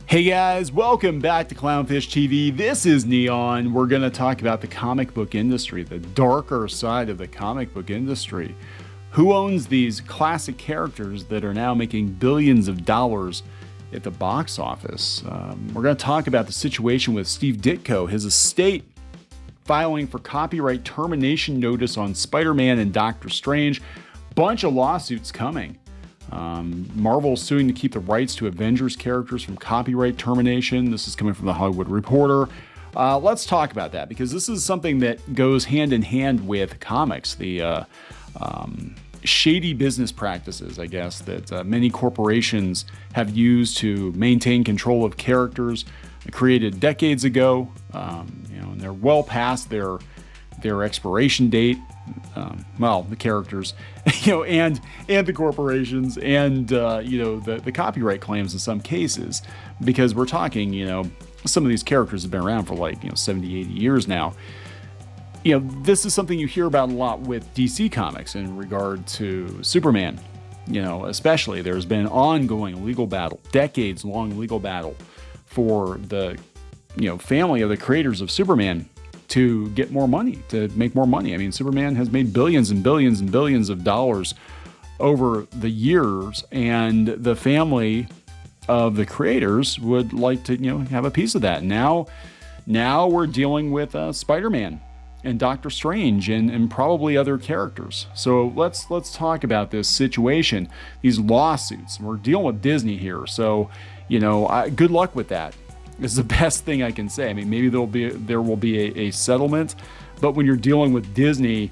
Hey guys, welcome back to Clownfish TV. This is Neon. We're going to talk about the comic book industry, the darker side of the comic book industry. Who owns these classic characters that are now making billions of dollars at the box office? We're going to talk about the situation with Steve Ditko, his estate filing for copyright termination notice on Spider-Man and Doctor Strange. Bunch of lawsuits coming. Marvel's suing to keep the rights to Avengers characters from copyright termination. This is coming from the Hollywood Reporter. Let's talk about that because this is something that goes hand in hand with comics. The shady business practices, I guess, that many corporations have used to maintain control of characters created decades ago. And they're well past their expiration date. The characters, and the corporations, and the copyright claims in some cases, because we're talking, some of these characters have been around for 70, 80 years now. This is something you hear about a lot with DC Comics in regard to Superman. Especially there's been an ongoing legal battle, decades-long legal battle for the, family of the creators of Superman to get more money, to make more money. I mean, Superman has made billions and billions and billions of dollars over the years, and the family of the creators would like to, have a piece of that. Now we're dealing with Spider-Man and Doctor Strange and probably other characters. So let's talk about this situation, these lawsuits. We're dealing with Disney here, so good luck with that. Is the best thing I can say. I mean, maybe there will be a settlement, but when you're dealing with Disney,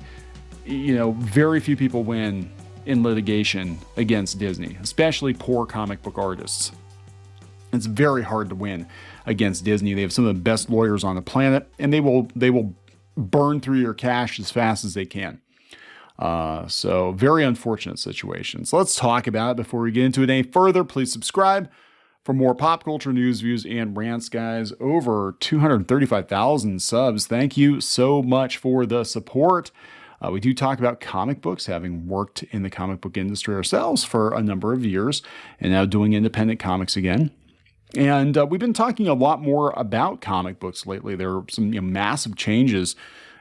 very few people win in litigation against Disney, especially poor comic book artists. It's very hard to win against Disney. They have some of the best lawyers on the planet, and they will burn through your cash as fast as they can. So very unfortunate situation. So let's talk about it before we get into it any further. Please subscribe for more pop culture news, views, and rants, guys. Over 235,000 subs. Thank you so much for the support. We do talk about comic books, having worked in the comic book industry ourselves for a number of years, and now doing independent comics again. And we've been talking a lot more about comic books lately. There are some massive changes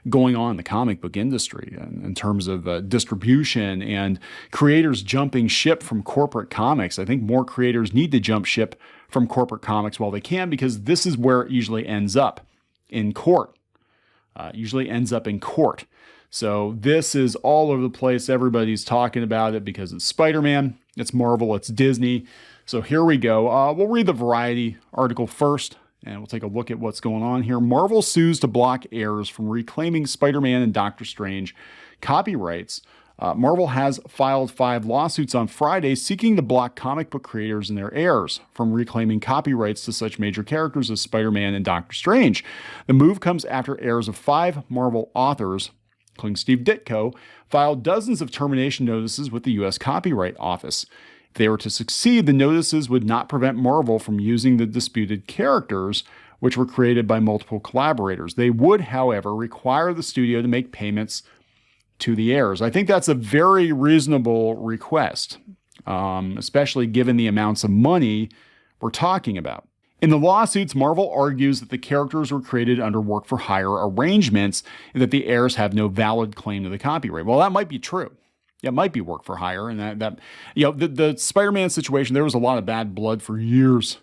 going on in the comic book industry in terms of distribution and creators jumping ship from corporate comics. I think more creators need to jump ship from corporate comics while they can, because this is where it usually ends up in court. So this is all over the place. Everybody's talking about it because it's Spider-Man, it's Marvel, it's Disney. So here we go. We'll read the Variety article first, and we'll take a look at what's going on here. Marvel sues to block heirs from reclaiming Spider-Man and Doctor Strange copyrights. Marvel has filed 5 lawsuits on Friday seeking to block comic book creators and their heirs from reclaiming copyrights to such major characters as Spider-Man and Doctor Strange. The move comes after heirs of 5 Marvel authors, including Steve Ditko, filed dozens of termination notices with the U.S. Copyright Office. If they were to succeed, the notices would not prevent Marvel from using the disputed characters, which were created by multiple collaborators. They would, however, require the studio to make payments to the heirs. I think that's a very reasonable request, especially given the amounts of money we're talking about. In the lawsuits, Marvel argues that the characters were created under work-for-hire arrangements and that the heirs have no valid claim to the copyright. Well, that might be true. It might be work for hire, and the Spider-Man situation, there was a lot of bad blood for years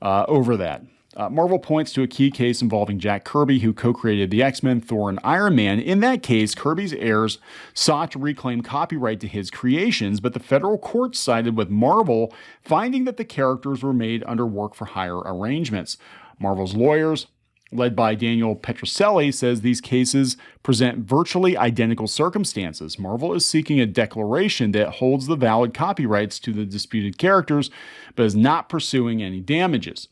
over that. Marvel points to a key case involving Jack Kirby, who co-created the X-Men, Thor, and Iron Man. In that case, Kirby's heirs sought to reclaim copyright to his creations, but the federal court sided with Marvel, finding that the characters were made under work-for-hire arrangements. Marvel's lawyers, led by Daniel Petrocelli, says these cases present virtually identical circumstances. Marvel is seeking a declaration that holds the valid copyrights to the disputed characters, but is not pursuing any damages.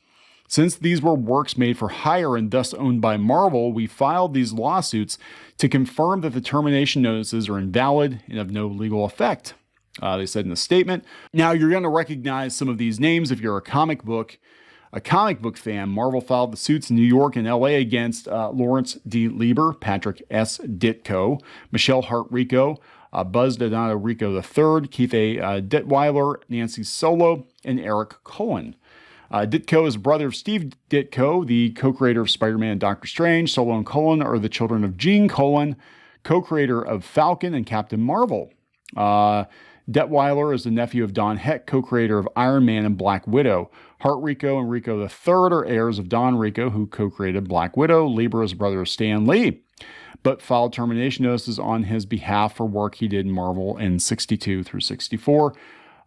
Since these were works made for hire and thus owned by Marvel, we filed these lawsuits to confirm that the termination notices are invalid and of no legal effect, they said in the statement. Now, you're going to recognize some of these names if you're a comic book fan. Marvel filed the suits in New York and LA against Lawrence D. Lieber, Patrick S. Ditko, Michelle Hart Rico, Buzz Donato Rico III, Keith A. Detweiler, Nancy Solo, and Eric Cohen. Ditko is the brother of Steve Ditko, the co-creator of Spider-Man and Doctor Strange. Solo and Cullen are the children of Gene Cullen, co-creator of Falcon and Captain Marvel. Detweiler is the nephew of Don Heck, co-creator of Iron Man and Black Widow. Hart Rico and Rico III are heirs of Don Rico, who co-created Black Widow. Lieber is the brother of Stan Lee, but filed termination notices on his behalf for work he did in Marvel in 62 through 64.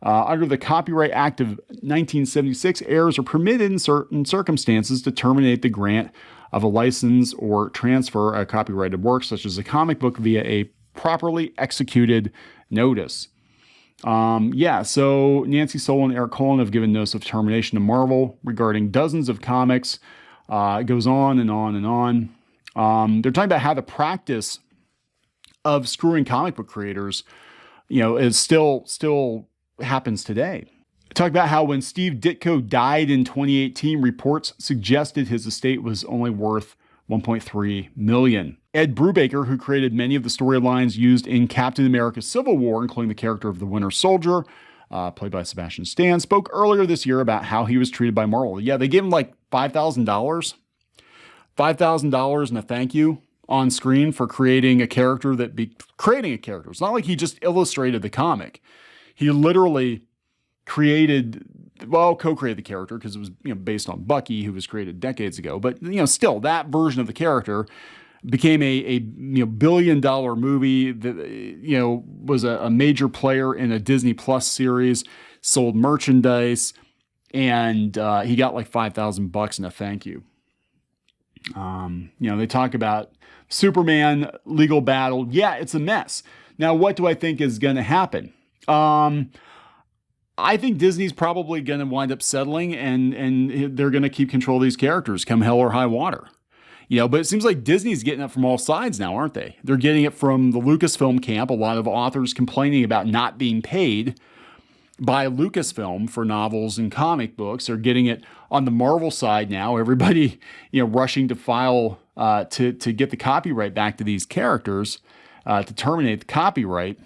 Under the Copyright Act of 1976, heirs are permitted in certain circumstances to terminate the grant of a license or transfer a copyrighted work, such as a comic book, via a properly executed notice. So Nancy Soule and Eric Cullen have given notice of termination to Marvel regarding dozens of comics. It goes on and on and on. They're talking about how the practice of screwing comic book creators, is still happens today. Talk about how when Steve Ditko died in 2018, reports suggested his estate was only worth $1.3 million. Ed Brubaker, who created many of the storylines used in Captain America Civil War, including the character of the Winter Soldier, played by Sebastian Stan, spoke earlier this year about how he was treated by Marvel. Yeah, they gave him like $5,000. $5,000 and a thank you on screen for creating a character creating a character. It's not like he just illustrated the comic. He literally co-created the character because it was based on Bucky, who was created decades ago. But still, that version of the character became a $1 billion movie that was a major player in a Disney Plus series, sold merchandise, and he got like $5,000 and a thank you. They talk about Superman legal battle. Yeah, it's a mess. Now, what do I think is going to happen? I think Disney's probably going to wind up settling, and they're going to keep control of these characters come hell or high water. But it seems like Disney's getting it from all sides now, aren't they? They're getting it from the Lucasfilm camp. A lot of authors complaining about not being paid by Lucasfilm for novels and comic books. They're getting it on the Marvel side now. Everybody, rushing to file to get the copyright back to these characters, to terminate the copyright.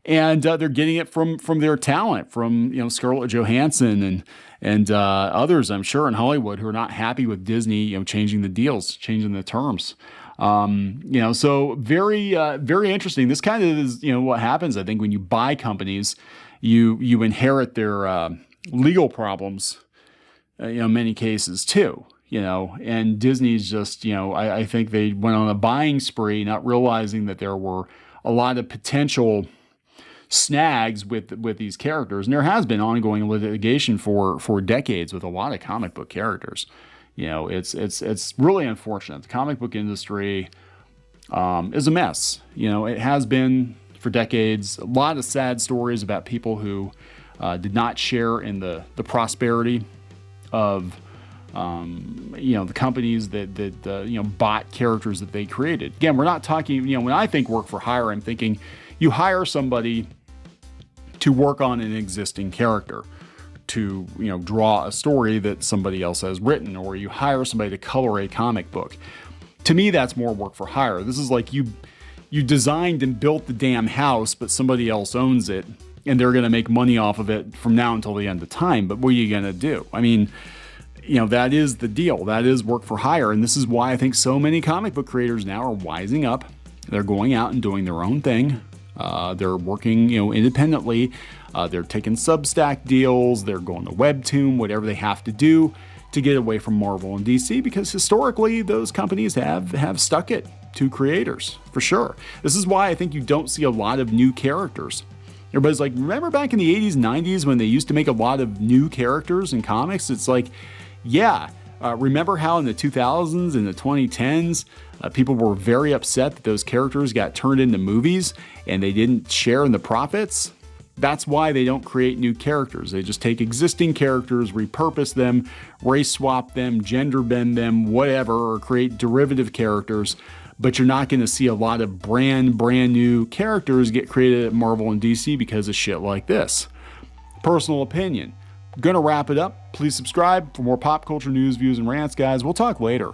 And they're getting it from their talent, from Scarlett Johansson and others, I'm sure, in Hollywood, who are not happy with Disney, changing the deals, changing the terms. So very very interesting. This kind of is what happens. I think when you buy companies, you inherit their legal problems, in many cases too. And Disney's just I think they went on a buying spree, not realizing that there were a lot of potential snags with these characters. And there has been ongoing litigation for decades with a lot of comic book characters. It's really unfortunate. The comic book industry is a mess. It has been for decades. A lot of sad stories about people who did not share in the prosperity of the companies that bought characters that they created. Again, we're not talking, when I think work for hire, I'm thinking you hire somebody to work on an existing character, to draw a story that somebody else has written, or you hire somebody to color a comic book. To me, that's more work for hire. This is like you designed and built the damn house, but somebody else owns it, and they're going to make money off of it from now until the end of time. But what are you going to do? I mean, that is the deal. That is work for hire. And this is why I think so many comic book creators now are wising up. They're going out and doing their own thing. They're working, independently. They're taking Substack deals. They're going to Webtoon, whatever they have to do to get away from Marvel and DC, because historically those companies have stuck it to creators, for sure. This is why I think you don't see a lot of new characters. Everybody's like, remember back in the 80s, 90s when they used to make a lot of new characters in comics? It's like, yeah. Remember how in the 2000s and the 2010s, people were very upset that those characters got turned into movies and they didn't share in the profits? That's why they don't create new characters. They just take existing characters, repurpose them, race swap them, gender bend them, whatever, or create derivative characters. But you're not going to see a lot of brand new characters get created at Marvel and DC because of shit like this. Personal opinion. Gonna wrap it up. Please subscribe for more pop culture news, views, and rants, guys. We'll talk later.